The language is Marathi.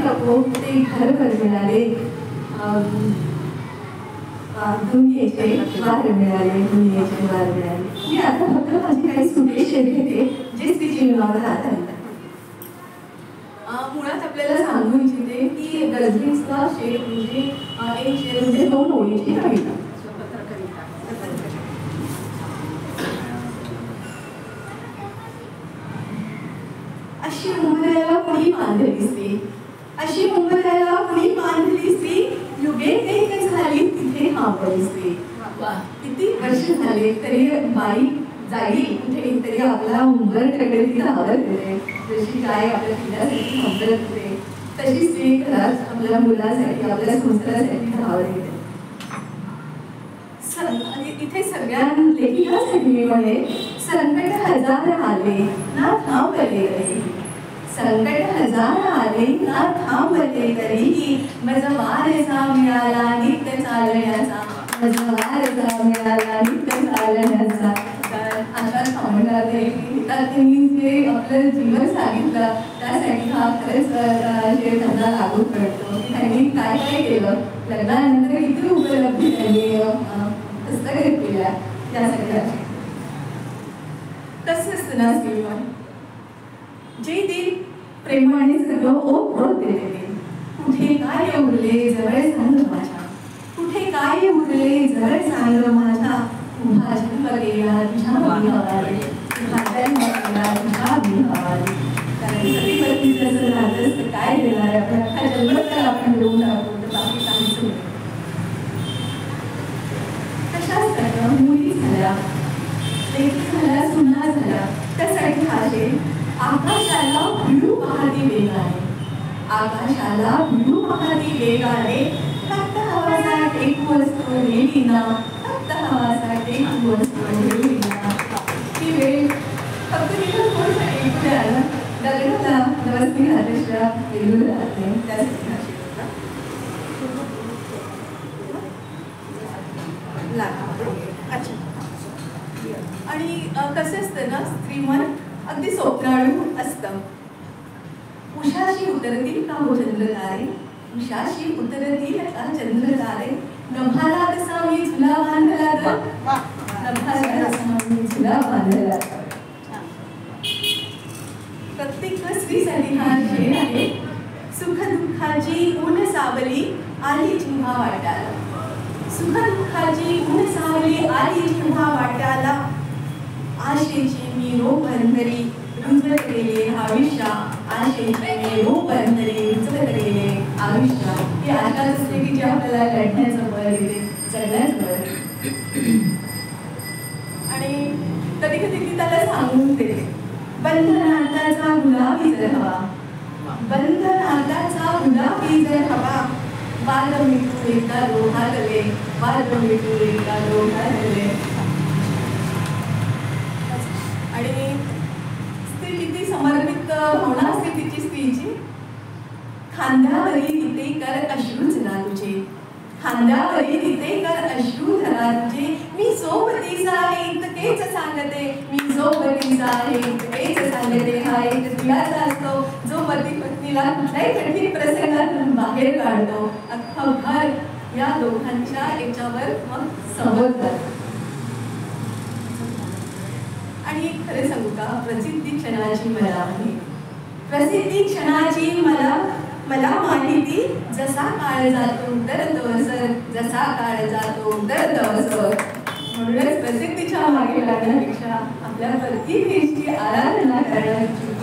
नको ते घरभर मिळाले, दुनियेचे वार मिळाले, दुनियेचे वार मिळाले. मी आता फक्त माझी काही सुरेश घेते जे स्त्रीची राहत आहे. मुळात आपल्याला सांगू इच्छिते की गझलीचा शेर म्हणजे एक शेर म्हणजे 2 ओळीची कविता. अशी उंबऱ्याला कुणी बांधली स्त्री, अशी उंबऱ्याला कुणी बांधली स्त्री, युगे एक झाली तिथे हावळी स्त्री. किती वर्ष झाले तरी बाई जाई कुठे तरी आपला उंबर ठेवले तिला आवडत होते. जशी गाय आपल्या पिण्यासाठी थांबत होते तशी स्त्री घरात आपल्या मुलासाठी आपल्या संस्कारासाठी धावत होते. इथे सगळ्या लेखिकासाठी मी म्हणे, संकट हजार आले ना थांबले तरी, संकट हजार आले ना थांबले तरी, माझा वारसा मिळाला नित्य चालण्याचा, माझा वारसा मिळाला नित्य चालण्याचा. अशा थांबणार नाही. त्यांनी जे आपलं जीवन सांगितलं त्यासाठी हा खरंच जे त्यांना लागू पडतो की त्यांनी काय काय केलं, लग्नानंतर किती उपलब्धी त्यांनी हस्तगत केल्या त्या सगळ्याची. तसंच ना श्रीमान जे ते प्रेमाने सगळं ओघ देते. कुठे काय उरले जवळ सांग माझ्या, कुठे काय उरले जवळ सांग माझ्या, उभा जन्म गेला तुझ्या विहारी, उभा जन्म गेला तुझ्या विहारी. कारण सतीपतीचं जर राहत असतं काय देणार आहे आपण, अख्खा जन्म तर आपण देऊन टाकू तर बाकी काहीच नाही. तशाच सगळं मुली झाल्या, लेकी झाल्या, सुना झाल्या. त्यासाठी हा शेर, आकाशाला भिडू पाहती वेगाने, आकाशाला भिडू पाहती वेगाने, फक्त हवासाठी एक वस्तू नेली ना, फक्त हवासाठी एक वस्तू नेली ना. ती वेळ फक्त तिथं कोणसाठी इकडे आलं लग्नाला नवस्ती घातल्याशिवाय वेगळं राहत नाही. त्यासाठी हा शेर आणि कसं असतं ना, स्त्रीमन अगदी सोपराळू असतं. उषाशी उतरतील का हो चंद्रतारे, उषाशी उतरतील का चंद्रतारे, नभाला कसा मी झुला बांधला ग, नभाला कसा मी झुला बांधला. प्रत्येक स्त्रीसाठी हा शेर आहे. सुख दुःखाची ऊन सावली आली जिव्हा वाटाला, सुख दुःखाची ऊन सावली आली जिव्हा वाटाला, आशेची मी रोपंतरी रुजत गेले आयुष्या, आशेची मी रोपंतरी रुजत गेले आयुष्या. ही आशाच असते की जे आपल्याला लढण्याचं बळ येते, जगण्याचं बळ. आणि कधी कधी ती त्याला सांगून देते, बंद नाताचा गुलाबी जर हवा, बंद नाताचा गुलाबी जर हवा, बाल मिठू एकदा रोहागले, बाल मिठू एकदा रोहागले. आणि स्त्री किती समर्पित भावना असते तिची स्त्रीची. खांद्यावरी तिथे कर अश्रू जरा तुझे, खांद्यावरी तिथे कर अश्रू जरा तुझे, मी सोबतीचा आहे इतकेच सांगते, मी सोबतीचा आहे इतकेच सांगते. हा एक स्त्रियाचा असतो जो पती पत्नीला कुठल्याही कठीण प्रसंगातून बाहेर काढतो. अख्खं घर या दोघांच्या याच्यावर मग संवाद करतो. आणि खरं सांगू का, प्रसिद्धी क्षणाची मला माहिती, प्रसिद्धी क्षणाची मला माहिती, जसा काळ जातो दर तवसर, जसा काळ जातो दर तवसर. म्हणूनच प्रसिद्धीच्या मागे लागण्यापेक्षा आपल्या प्रतिभेची आराधना करण्याची